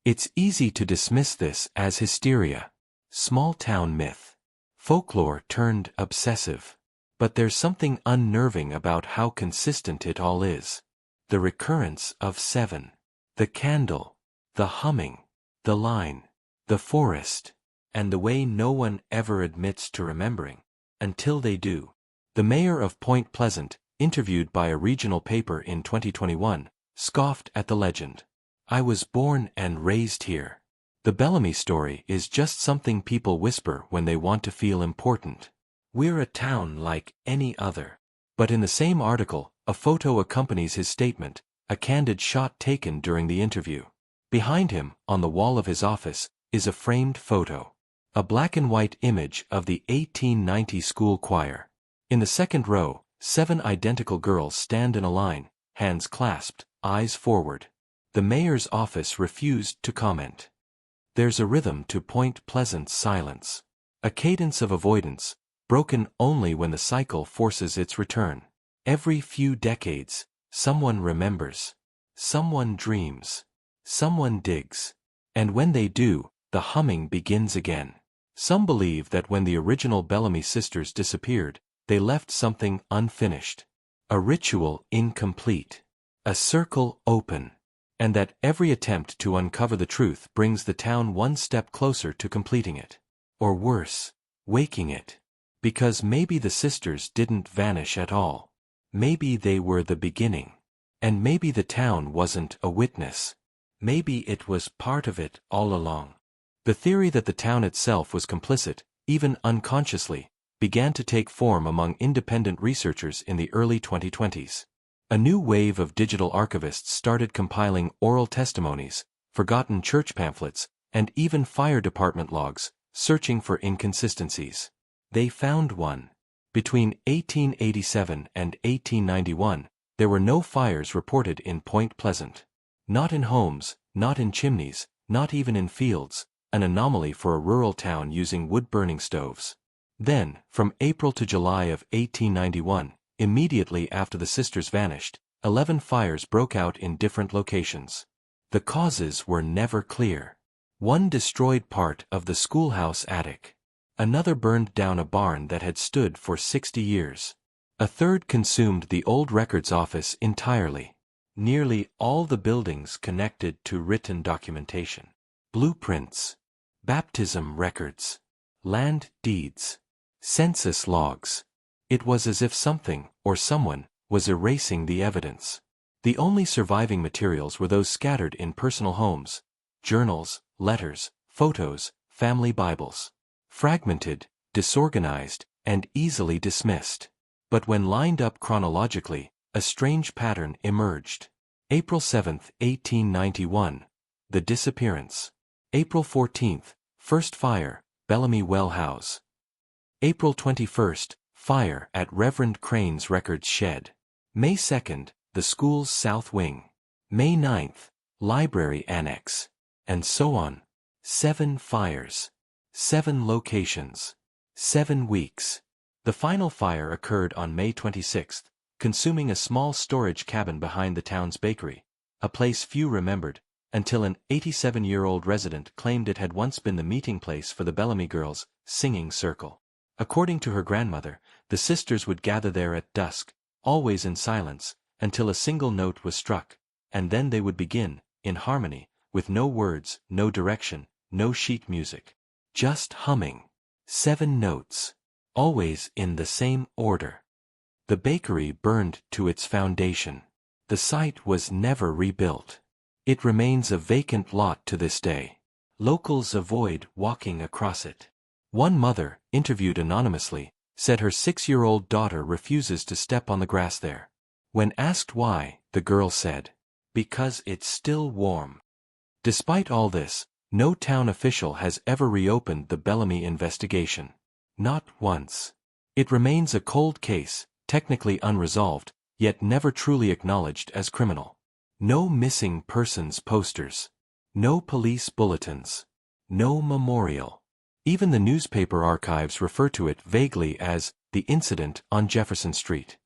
It's easy to dismiss this as hysteria. Small-town myth. Folklore turned obsessive. But there's something unnerving about how consistent it all is. The recurrence of 7. The candle. The humming. The line. The forest. And the way no one ever admits to remembering. Until they do. The mayor of Point Pleasant, interviewed by a regional paper in 2021, scoffed at the legend. "I was born and raised here. The Bellamy story is just something people whisper when they want to feel important. We're a town like any other." But in the same article, a photo accompanies his statement, a candid shot taken during the interview. Behind him, on the wall of his office, is a framed photo. A black-and-white image of the 1890 school choir. In the second row, 7 identical girls stand in a line, hands clasped, eyes forward. The mayor's office refused to comment. There's a rhythm to Point Pleasant's silence. A cadence of avoidance, broken only when the cycle forces its return. Every few decades, someone remembers. Someone dreams. Someone digs. And when they do, the humming begins again. Some believe that when the original Bellamy sisters disappeared, they left something unfinished. A ritual incomplete. A circle open. And that every attempt to uncover the truth brings the town one step closer to completing it. Or worse, waking it. Because maybe the sisters didn't vanish at all. Maybe they were the beginning. And maybe the town wasn't a witness. Maybe it was part of it all along. The theory that the town itself was complicit, even unconsciously, began to take form among independent researchers in the early 2020s. A new wave of digital archivists started compiling oral testimonies, forgotten church pamphlets, and even fire department logs, searching for inconsistencies. They found one. Between 1887 and 1891, there were no fires reported in Point Pleasant. Not in homes, not in chimneys, not even in fields, an anomaly for a rural town using wood-burning stoves. Then, from April to July of 1891, immediately after the sisters vanished, 11 fires broke out in different locations. The causes were never clear. One destroyed part of the schoolhouse attic. Another burned down a barn that had stood for 60 years. A third consumed the old records office entirely. Nearly all the buildings connected to written documentation. Blueprints. Baptism records. Land deeds. Census logs. It was as if something, or someone, was erasing the evidence. The only surviving materials were those scattered in personal homes, journals, letters, photos, family Bibles. Fragmented, disorganized, and easily dismissed. But when lined up chronologically, a strange pattern emerged. April 7, 1891, the disappearance. April 14, first fire, Bellamy Well House. April 21, fire at Reverend Crane's records shed. May 2, the school's south wing. May 9, library annex. And so on. 7 fires. 7 locations. 7 weeks. The final fire occurred on May 26, consuming a small storage cabin behind the town's bakery, a place few remembered, until an 87-year-old resident claimed it had once been the meeting place for the Bellamy girls' singing circle. According to her grandmother, the sisters would gather there at dusk, always in silence, until a single note was struck, and then they would begin, in harmony, with no words, no direction, no sheet music. Just humming. 7 notes. Always in the same order. The bakery burned to its foundation. The site was never rebuilt. It remains a vacant lot to this day. Locals avoid walking across it. One mother, interviewed anonymously, said her 6-year-old daughter refuses to step on the grass there. When asked why, the girl said, "Because it's still warm." Despite all this, no town official has ever reopened the Bellamy investigation. Not once. It remains a cold case, technically unresolved, yet never truly acknowledged as criminal. No missing persons posters. No police bulletins. No memorial. Even the newspaper archives refer to it vaguely as the incident on Jefferson Street.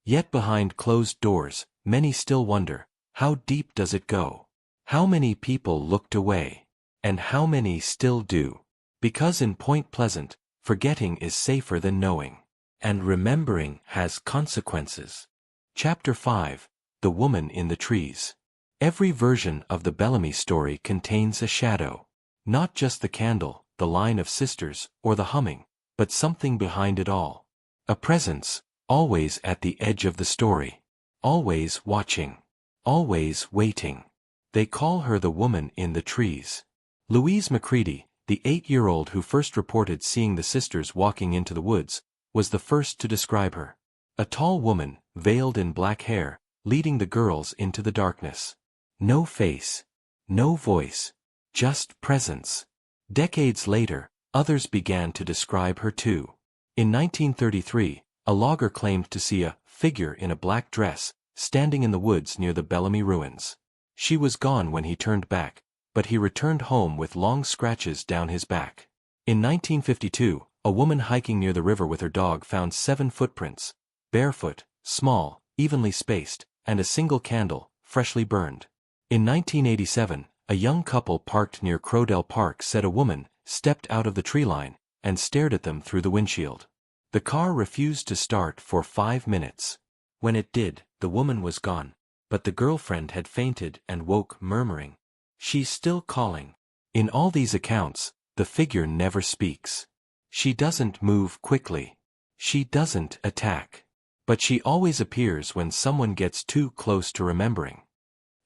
Yet behind closed doors, many still wonder, how deep does it go? How many people looked away? And how many still do? Because in Point Pleasant, forgetting is safer than knowing. And remembering has consequences. Chapter 5, The Woman in the Trees. Every version of the Bellamy story contains a shadow. Not just the candle, the line of sisters, or the humming, but something behind it all. A presence, always at the edge of the story. Always watching. Always waiting. They call her the woman in the trees. Louise Macready, the 8-year-old who first reported seeing the sisters walking into the woods, was the first to describe her. A tall woman, veiled in black hair, leading the girls into the darkness. No face. No voice. Just presence. Decades later, others began to describe her too. In 1933, a logger claimed to see a figure in a black dress, standing in the woods near the Bellamy ruins. She was gone when he turned back, but he returned home with long scratches down his back. In 1952, a woman hiking near the river with her dog found 7 footprints, barefoot, small, evenly spaced, and a single candle, freshly burned. In 1987, a young couple parked near Crowdell Park said a woman stepped out of the tree line and stared at them through the windshield. The car refused to start for 5 minutes. When it did, the woman was gone, but the girlfriend had fainted and woke murmuring, "She's still calling." In all these accounts, the figure never speaks. She doesn't move quickly. She doesn't attack. But she always appears when someone gets too close to remembering.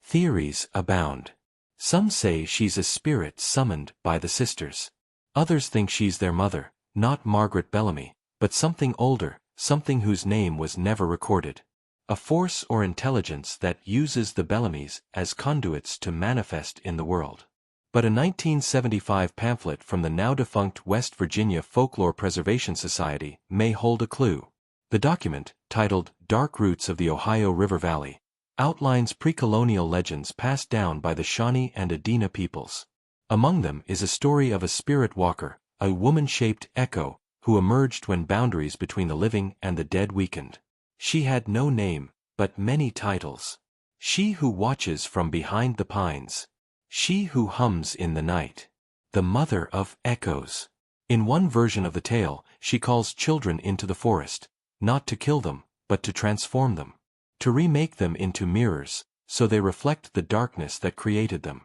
Theories abound. Some say she's a spirit summoned by the sisters. Others think she's their mother, not Margaret Bellamy, but something older, something whose name was never recorded. A force or intelligence that uses the Bellamys as conduits to manifest in the world. But a 1975 pamphlet from the now-defunct West Virginia Folklore Preservation Society may hold a clue. The document, titled Dark Roots of the Ohio River Valley, outlines pre-colonial legends passed down by the Shawnee and Adena peoples. Among them is a story of a spirit walker, a woman-shaped echo, who emerged when boundaries between the living and the dead weakened. She had no name, but many titles. She who watches from behind the pines. She who hums in the night. The mother of echoes. In one version of the tale, she calls children into the forest, not to kill them, but to transform them. To remake them into mirrors, so they reflect the darkness that created them.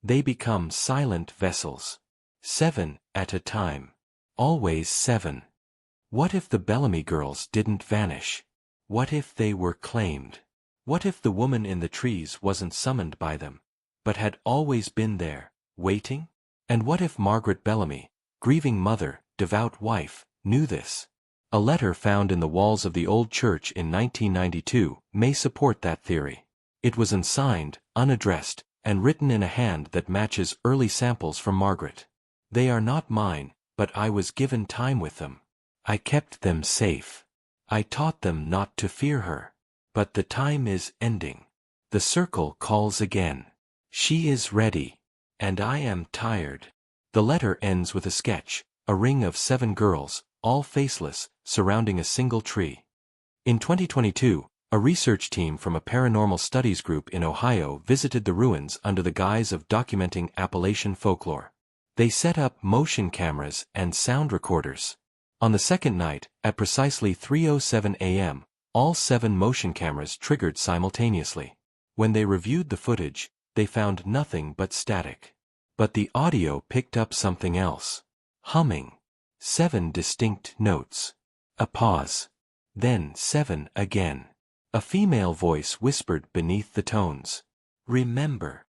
They become silent vessels. 7 at a time. Always 7. What if the Bellamy girls didn't vanish? What if they were claimed? What if the woman in the trees wasn't summoned by them, but had always been there, waiting? And what if Margaret Bellamy, grieving mother, devout wife, knew this? A letter found in the walls of the old church in 1992 may support that theory. It was unsigned, unaddressed, and written in a hand that matches early samples from Margaret. They are not mine, but I was given time with them. I kept them safe. I taught them not to fear her. But the time is ending. The circle calls again. She is ready. And I am tired. The letter ends with a sketch, a ring of 7 girls, all faceless, surrounding a single tree. In 2022, a research team from a paranormal studies group in Ohio visited the ruins under the guise of documenting Appalachian folklore. They set up motion cameras and sound recorders. On the second night, at precisely 3:07 a.m., all 7 motion cameras triggered simultaneously. When they reviewed the footage, they found nothing but static. But the audio picked up something else. Humming. 7 distinct notes. A pause. Then 7 again. A female voice whispered beneath the tones. Remember.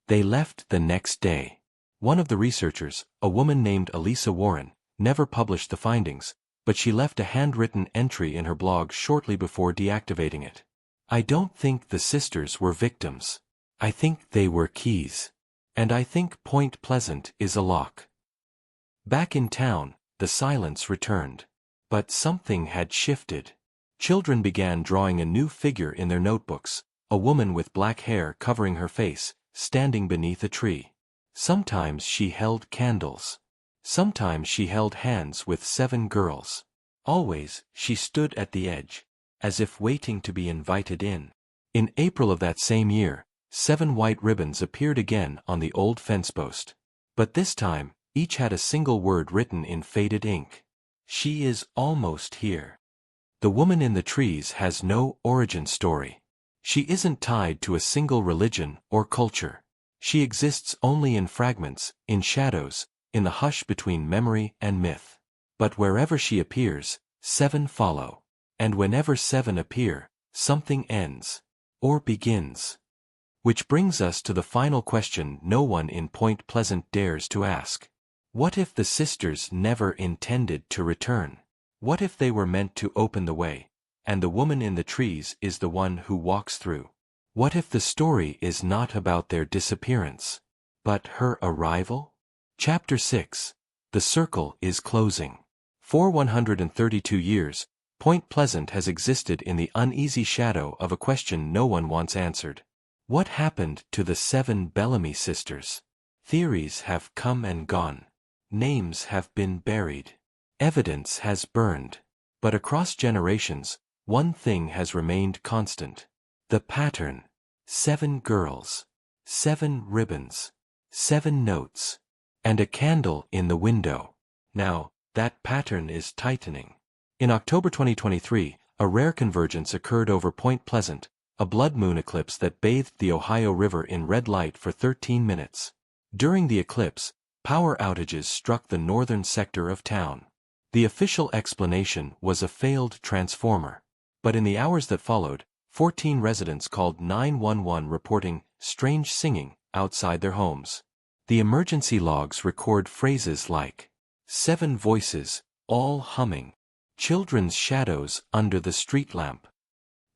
They left the next day. One of the researchers, a woman named Elisa Warren, never published the findings, but she left a handwritten entry in her blog shortly before deactivating it. I don't think the sisters were victims. I think they were keys. And I think Point Pleasant is a lock. Back in town, the silence returned. But something had shifted. Children began drawing a new figure in their notebooks, a woman with black hair covering her face, standing beneath a tree. Sometimes she held candles. Sometimes she held hands with 7 girls. Always, she stood at the edge, as if waiting to be invited in. In April of that same year, 7 white ribbons appeared again on the old fence post. But this time, each had a single word written in faded ink. She is almost here. The woman in the trees has no origin story. She isn't tied to a single religion or culture. She exists only in fragments, in shadows, in the hush between memory and myth. But wherever she appears, 7 follow. And whenever 7 appear, something ends. Or begins. Which brings us to the final question no one in Point Pleasant dares to ask. What if the sisters never intended to return? What if they were meant to open the way, and the woman in the trees is the one who walks through? What if the story is not about their disappearance, but her arrival? Chapter 6. The Circle is Closing. For 132 years, Point Pleasant has existed in the uneasy shadow of a question no one wants answered. What happened to the 7 Bellamy sisters? Theories have come and gone. Names have been buried. Evidence has burned. But across generations, one thing has remained constant. The pattern. 7 girls. 7 ribbons. 7 notes. And a candle in the window. Now, that pattern is tightening. In October 2023, a rare convergence occurred over Point Pleasant, a blood moon eclipse that bathed the Ohio River in red light for 13 minutes. During the eclipse, power outages struck the northern sector of town. The official explanation was a failed transformer. But in the hours that followed, 14 residents called 911 reporting strange singing outside their homes. The emergency logs record phrases like, "7 voices, all humming. Children's shadows under the street lamp.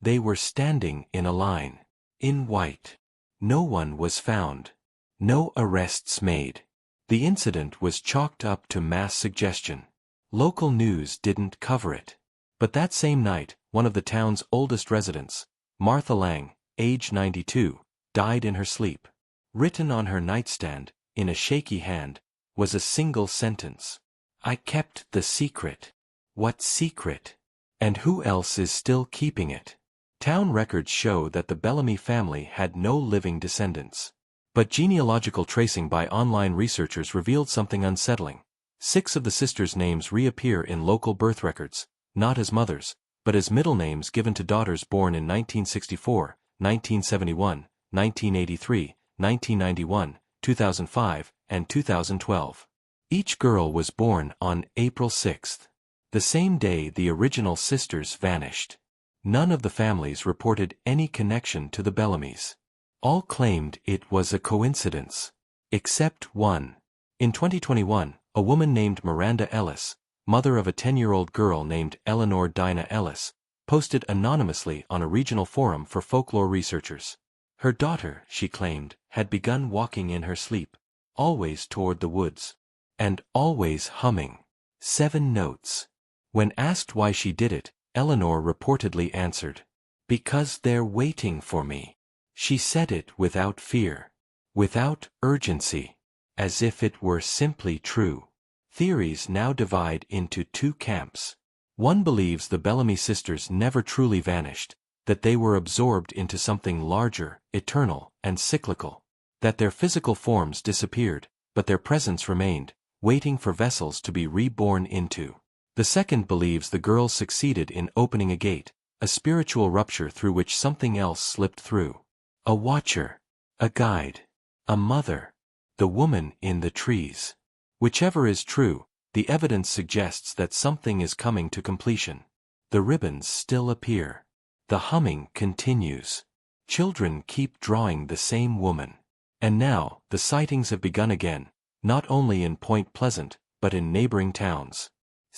They were standing in a line. In white. No one was found. No arrests made." The incident was chalked up to mass suggestion. Local news didn't cover it. But that same night, one of the town's oldest residents, Martha Lang, age 92, died in her sleep. Written on her nightstand, in a shaky hand, was a single sentence. "I kept the secret." What secret? And who else is still keeping it? Town records show that the Bellamy family had no living descendants. But genealogical tracing by online researchers revealed something unsettling. 6 of the sisters' names reappear in local birth records, not as mothers, but as middle names given to daughters born in 1964, 1971, 1983, 1991, 2005, and 2012. Each girl was born on April 6. The same day the original sisters vanished. None of the families reported any connection to the Bellamys. All claimed it was a coincidence. Except one. In 2021, a woman named Miranda Ellis, mother of a 10-year-old girl named Eleanor Dinah Ellis, posted anonymously on a regional forum for folklore researchers. Her daughter, she claimed, had begun walking in her sleep, always toward the woods, and always humming 7 notes. When asked why she did it, Eleanor reportedly answered, "Because they're waiting for me." She said it without fear, without urgency, as if it were simply true. Theories now divide into 2 camps. One believes the Bellamy sisters never truly vanished, that they were absorbed into something larger, eternal, and cyclical, that their physical forms disappeared, but their presence remained, waiting for vessels to be reborn into. The second believes the girls succeeded in opening a gate, a spiritual rupture through which something else slipped through. A watcher, a guide, a mother, the woman in the trees. Whichever is true, the evidence suggests that something is coming to completion. The ribbons still appear. The humming continues. Children keep drawing the same woman. And now, the sightings have begun again, not only in Point Pleasant, but in neighboring towns.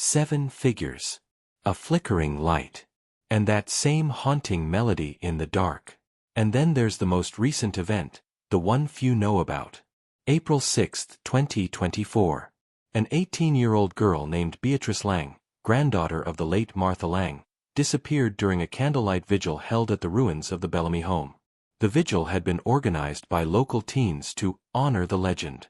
7 figures. A flickering light. And that same haunting melody in the dark. And then there's the most recent event, the one few know about. April 6, 2024. An 18-year-old girl named Beatrice Lang, granddaughter of the late Martha Lang, disappeared during a candlelight vigil held at the ruins of the Bellamy home. The vigil had been organized by local teens to honor the legend.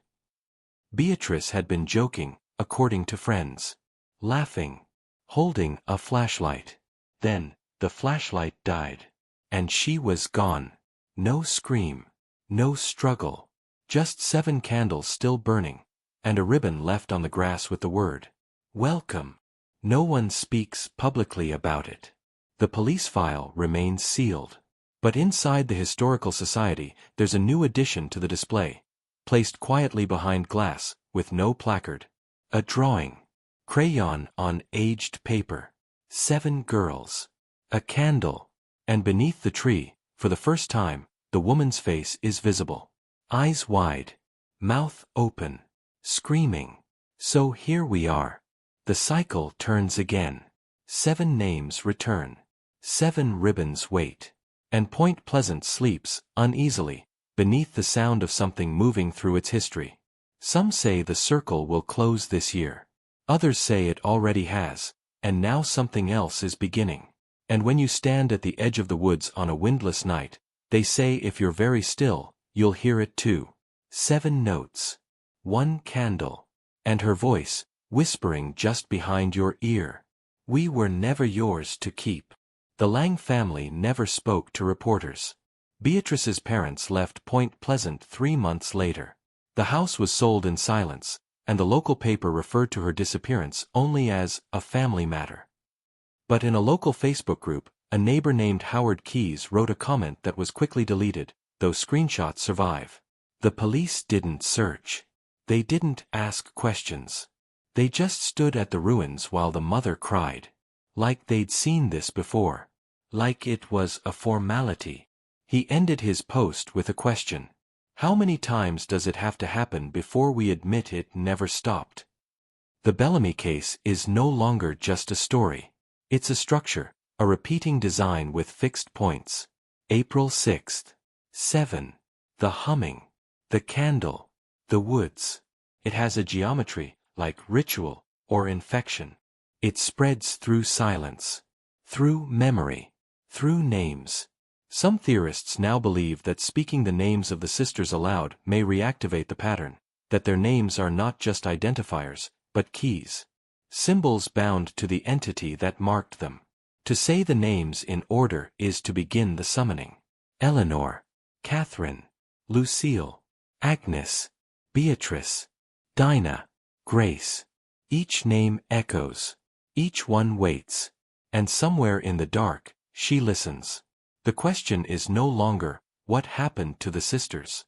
Beatrice had been joking, according to friends. Laughing. Holding a flashlight. Then, the flashlight died. And she was gone. No scream. No struggle. Just 7 candles still burning, and a ribbon left on the grass with the word, "Welcome." No one speaks publicly about it. The police file remains sealed. But inside the Historical Society, there's a new addition to the display, placed quietly behind glass, with no placard. A drawing. Crayon on aged paper. 7 girls. A candle. And beneath the tree, for the first time, the woman's face is visible. Eyes wide. Mouth open. Screaming. So here we are. The cycle turns again. 7 names return. 7 ribbons wait. And Point Pleasant sleeps, uneasily, beneath the sound of something moving through its history. Some say the circle will close this year. Others say it already has, and now something else is beginning. And when you stand at the edge of the woods on a windless night, they say if you're very still, you'll hear it too. 7 notes. 1 candle. And her voice, whispering just behind your ear. We were never yours to keep. The Lang family never spoke to reporters. Beatrice's parents left Point Pleasant 3 months later. The house was sold in silence, and the local paper referred to her disappearance only as a family matter. But in a local Facebook group, a neighbor named Howard Keyes wrote a comment that was quickly deleted, though screenshots survive. The police didn't search. They didn't ask questions. They just stood at the ruins while the mother cried. Like they'd seen this before. Like it was a formality. He ended his post with a question. How many times does it have to happen before we admit it never stopped? The Bellamy case is no longer just a story. It's a structure, a repeating design with fixed points. April 6th. 7. The humming. The candle. The woods. It has a geometry, like ritual, or infection. It spreads through silence. Through memory. Through names. Some theorists now believe that speaking the names of the sisters aloud may reactivate the pattern, that their names are not just identifiers, but keys. Symbols bound to the entity that marked them. To say the names in order is to begin the summoning. Eleanor, Catherine, Lucille, Agnes, Beatrice, Dinah, Grace. Each name echoes. Each one waits. And somewhere in the dark, she listens. The question is no longer, what happened to the sisters?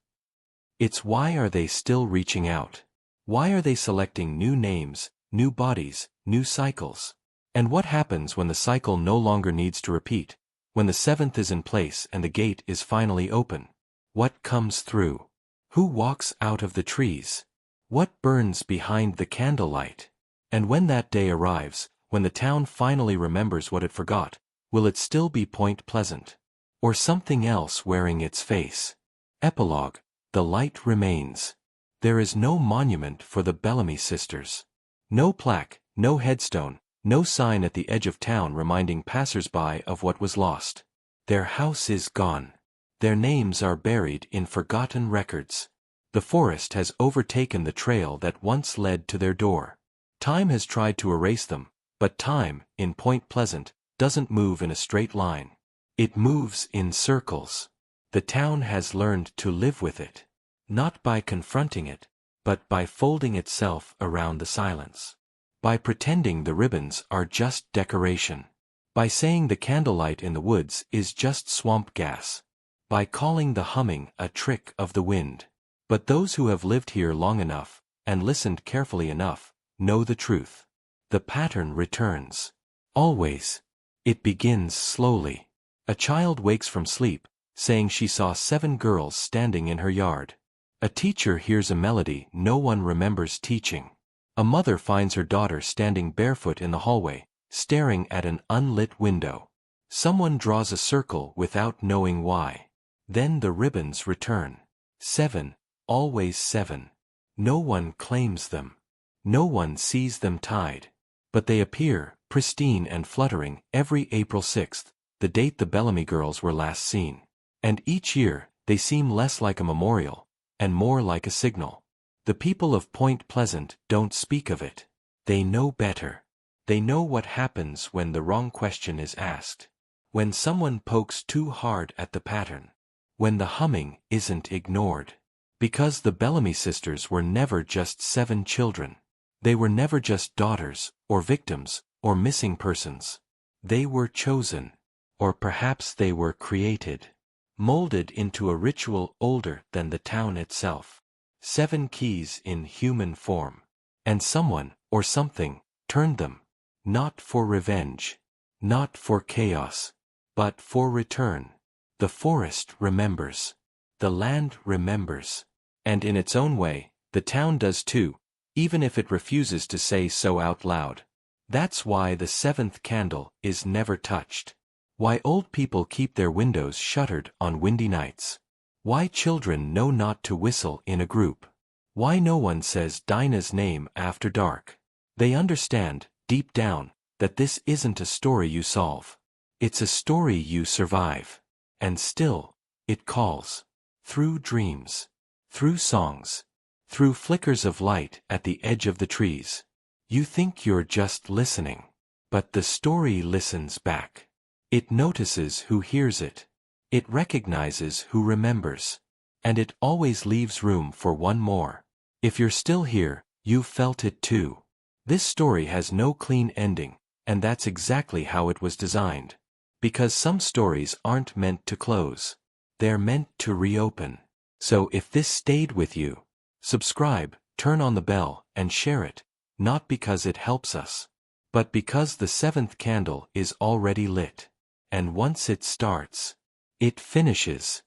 It's why are they still reaching out? Why are they selecting new names, new bodies, new cycles? And what happens when the cycle no longer needs to repeat, when the seventh is in place and the gate is finally open? What comes through? Who walks out of the trees? What burns behind the candlelight? And when that day arrives, when the town finally remembers what it forgot, will it still be Point Pleasant? Or something else wearing its face? Epilogue. The light remains. There is no monument for the Bellamy sisters. No plaque, no headstone, no sign at the edge of town reminding passers-by of what was lost. Their house is gone. Their names are buried in forgotten records. The forest has overtaken the trail that once led to their door. Time has tried to erase them, but time, in Point Pleasant, doesn't move in a straight line. It moves in circles. The town has learned to live with it. Not by confronting it, but by folding itself around the silence. By pretending the ribbons are just decoration. By saying the candlelight in the woods is just swamp gas. By calling the humming a trick of the wind. But those who have lived here long enough, and listened carefully enough, know the truth. The pattern returns. Always. It begins slowly. A child wakes from sleep, saying she saw 7 girls standing in her yard. A teacher hears a melody no one remembers teaching. A mother finds her daughter standing barefoot in the hallway, staring at an unlit window. Someone draws a circle without knowing why. Then the ribbons return. 7, always 7. No one claims them. No one sees them tied. But they appear, pristine and fluttering, every April 6th, the date the Bellamy girls were last seen. And each year, they seem less like a memorial, and more like a signal. The people of Point Pleasant don't speak of it. They know better. They know what happens when the wrong question is asked. When someone pokes too hard at the pattern. When the humming isn't ignored. Because the Bellamy sisters were never just 7 children. They were never just daughters, or victims, or missing persons. They were chosen. Or perhaps they were created. Molded into a ritual older than the town itself. 7 keys in human form. And someone, or something, turned them. Not for revenge. Not for chaos. But for return. The forest remembers. The land remembers. And in its own way, the town does too, even if it refuses to say so out loud. That's why the 7th candle is never touched. Why old people keep their windows shuttered on windy nights. Why children know not to whistle in a group. Why no one says Dinah's name after dark. They understand, deep down, that this isn't a story you solve. It's a story you survive. And still, it calls. Through dreams. Through songs. Through flickers of light at the edge of the trees. You think you're just listening. But the story listens back. It notices who hears it. It recognizes who remembers. And it always leaves room for one more. If you're still here, you've felt it too. This story has no clean ending, And that's exactly how it was designed. Because some stories aren't meant to close. They're meant to reopen. So if this stayed with you, subscribe, turn on the bell, and share it. Not because it helps us, but because the seventh candle is already lit. And once it starts, it finishes.